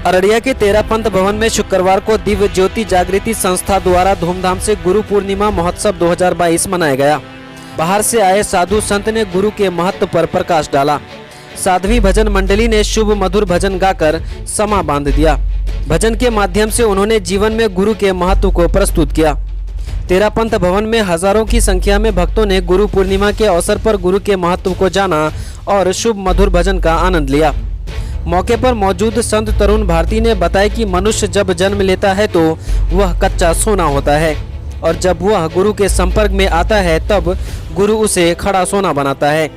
अररिया के तेरापंथ भवन में शुक्रवार को दिव्य ज्योति जागृति संस्था द्वारा धूमधाम से गुरु पूर्णिमा महोत्सव 2022 मनाया गया। बाहर से आए साधु संत ने गुरु के महत्व पर प्रकाश डाला। साध्वी भजन मंडली ने शुभ मधुर भजन गाकर समा बांध दिया। भजन के माध्यम से उन्होंने जीवन में गुरु के महत्व को प्रस्तुत किया। तेरापंथ भवन में हजारों की संख्या में भक्तों ने गुरु पूर्णिमा के अवसर पर गुरु के महत्व को जाना और शुभ मधुर भजन का आनंद लिया। मौके पर मौजूद संत तरुण भारती ने बताया कि मनुष्य जब जन्म लेता है तो वह कच्चा सोना होता है और जब वह गुरु के संपर्क में आता है तब गुरु उसे खड़ा सोना बनाता है।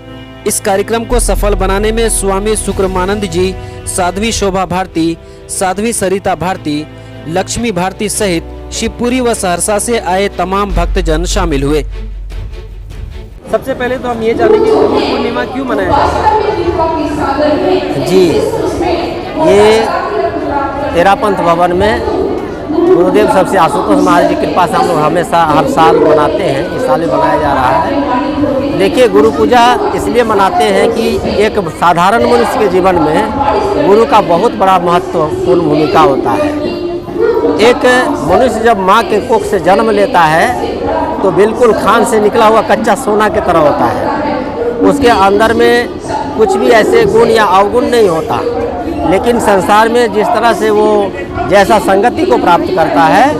इस कार्यक्रम को सफल बनाने में स्वामी सुक्रमानंद जी, साध्वी शोभा भारती, साध्वी सरिता भारती, लक्ष्मी भारती सहित शिवपुरी व सहरसा से आए तमाम भक्तजन शामिल हुए। सबसे पहले तो हम ये जानेंगे गुरु पूर्णिमा क्यों मनाया जाता है? जी, ये तेरापंथ भवन में गुरुदेव सबसे आशुतोष महाराज की कृपा से हम लोग हमेशा हर साल मनाते हैं। इस साल भी मनाया जा रहा है। देखिए, गुरु पूजा इसलिए मनाते हैं कि एक साधारण मनुष्य के जीवन में गुरु का बहुत बड़ा महत्वपूर्ण भूमिका होता है। एक मनुष्य जब माँ के कोख से जन्म लेता है तो बिल्कुल खान से निकला हुआ कच्चा सोना की तरह होता है। उसके अंदर में कुछ भी ऐसे गुण या अवगुण नहीं होता, लेकिन संसार में जिस तरह से वो जैसा संगति को प्राप्त करता है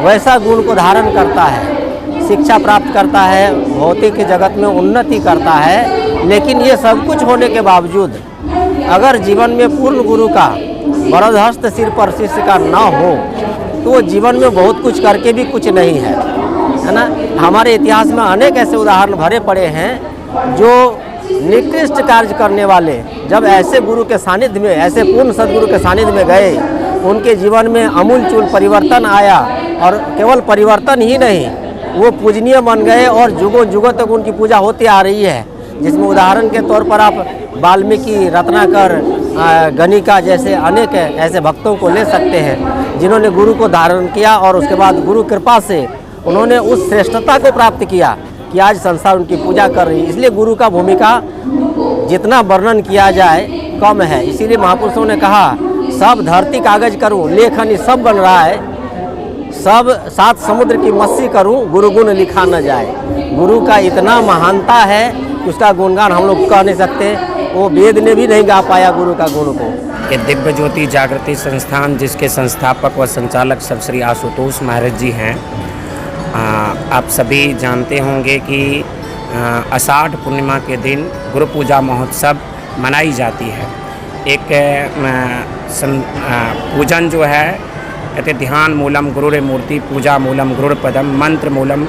वैसा गुण को धारण करता है, शिक्षा प्राप्त करता है, भौतिक जगत में उन्नति करता है। लेकिन ये सब कुछ होने के बावजूद अगर जीवन में पूर्ण गुरु का वरदहस्त सिर पर शिष्य का न हो तो वो जीवन में बहुत कुछ करके भी कुछ नहीं है ना। हमारे इतिहास में अनेक ऐसे उदाहरण भरे पड़े हैं जो निकृष्ट कार्य करने वाले जब ऐसे गुरु के सानिध्य में, ऐसे पूर्ण सदगुरु के सानिध्य में गए, उनके जीवन में अमूलचूल परिवर्तन आया और केवल परिवर्तन ही नहीं, वो पूजनीय बन गए और जुगों जुगों तक उनकी पूजा होती आ रही है। जिसमें उदाहरण के तौर पर आप वाल्मीकि, रत्नाकर, गणिका जैसे अनेक ऐसे भक्तों को ले सकते हैं जिन्होंने गुरु को धारण किया और उसके बाद गुरु कृपा से उन्होंने उस श्रेष्ठता को प्राप्त किया कि आज संसार उनकी पूजा कर रही है। इसलिए गुरु का भूमिका जितना वर्णन किया जाए कम है। इसीलिए महापुरुषों ने कहा, सब धरती कागज करूं, लेखन सब बन रहा है, सब 7 समुद्र की मस्सी करूं, गुरु गुण लिखा न जाए। गुरु का इतना महानता है कि उसका गुणगान हम लोग कह नहीं सकते। वो वेद ने भी नहीं गा पाया गुरु का गुण को। ये दिव्य ज्योति जागृति संस्थान जिसके संस्थापक व संचालक सब श्री आशुतोष महाराज जी हैं। आप सभी जानते होंगे कि आषाढ़ पूर्णिमा के दिन गुरु पूजा महोत्सव मनाई जाती है। एक पूजन जो है कहते ध्यान मूलम गुरुर मूर्ति, पूजा मूलम गुरुर पदम, मंत्र मूलम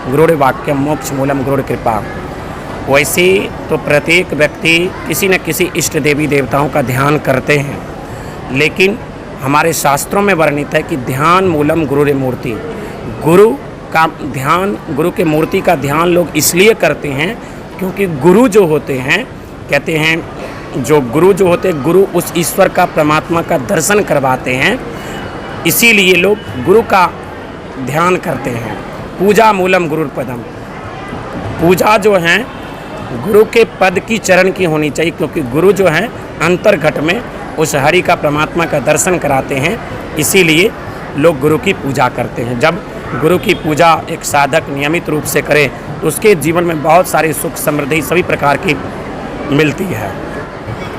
गुरुर वाक्यम, मोक्ष मूलम गुरुर कृपा। वैसे तो प्रत्येक व्यक्ति किसी न किसी इष्ट देवी देवताओं का ध्यान करते हैं, लेकिन हमारे शास्त्रों में वर्णित है कि ध्यान मूलम गुरुर मूर्ति। गुरु का ध्यान, गुरु के मूर्ति का ध्यान लोग इसलिए करते हैं क्योंकि गुरु जो होते हैं, कहते हैं जो गुरु जो होते हैं, गुरु उस ईश्वर का, परमात्मा का दर्शन करवाते हैं। इसीलिए लोग गुरु का ध्यान करते हैं। पूजा मूलम गुरुर पदम, पूजा जो है गुरु के पद की, चरण की होनी चाहिए, क्योंकि गुरु जो है अंतर्घट में उस हरि का, परमात्मा का दर्शन कराते हैं। इसीलिए लोग गुरु की पूजा करते हैं। जब गुरु की पूजा एक साधक नियमित रूप से करे तो उसके जीवन में बहुत सारी सुख समृद्धि सभी प्रकार की मिलती है।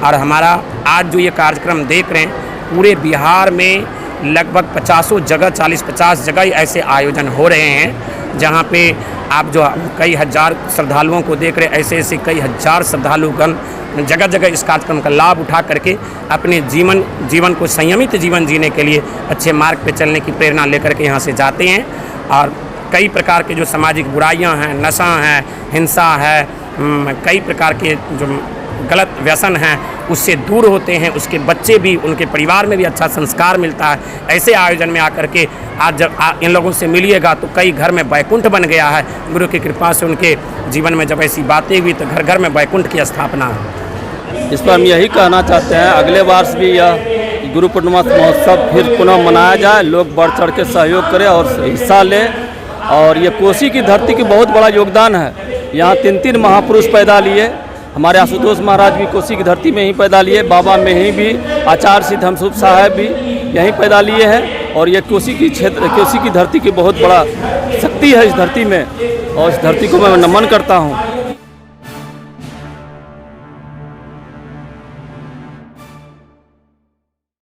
और हमारा आज जो ये कार्यक्रम देख रहे हैं, पूरे बिहार में लगभग 50 जगह, 40-50 जगह ऐसे आयोजन हो रहे हैं जहाँ पे आप जो कई हजार श्रद्धालुओं को देख रहे हैं। ऐसे कई हजार श्रद्धालुगण जगह जगह इस कार्यक्रम का लाभ उठा करके अपने जीवन को संयमित जीवन जीने के लिए अच्छे मार्ग पे चलने की प्रेरणा लेकर के यहाँ से जाते हैं। और कई प्रकार के जो सामाजिक बुराइयां हैं, नशा है, हिंसा है, कई प्रकार के जो गलत व्यसन हैं उससे दूर होते हैं। उसके बच्चे भी, उनके परिवार में भी अच्छा संस्कार मिलता है। ऐसे आयोजन में आकर के आज जब इन लोगों से मिलिएगा तो कई घर में वैकुंठ बन गया है। गुरु की कृपा से उनके जीवन में जब ऐसी बातें हुई तो घर घर में वैकुंठ की स्थापना है। इस पर हम यही कहना चाहते हैं, अगले वर्ष भी यह गुरु पूर्णिमा महोत्सव फिर पुनः मनाया जाए, लोग बढ़ चढ़ के सहयोग करें और हिस्सा लें। और ये कोसी की धरती की बहुत बड़ा योगदान है। यहाँ 3 महापुरुष पैदा लिए। हमारे आशुतोष महाराज भी कोसी की धरती में ही पैदा लिए, बाबा में ही भी, आचार्य सिद्ध हमसुफ साहब भी, यहीं पैदा लिए हैं और ये कोसी की क्षेत्र, कोसी की धरती की बहुत बड़ा शक्ति है इस धरती में, और इस धरती को मैं नमन करता हूँ।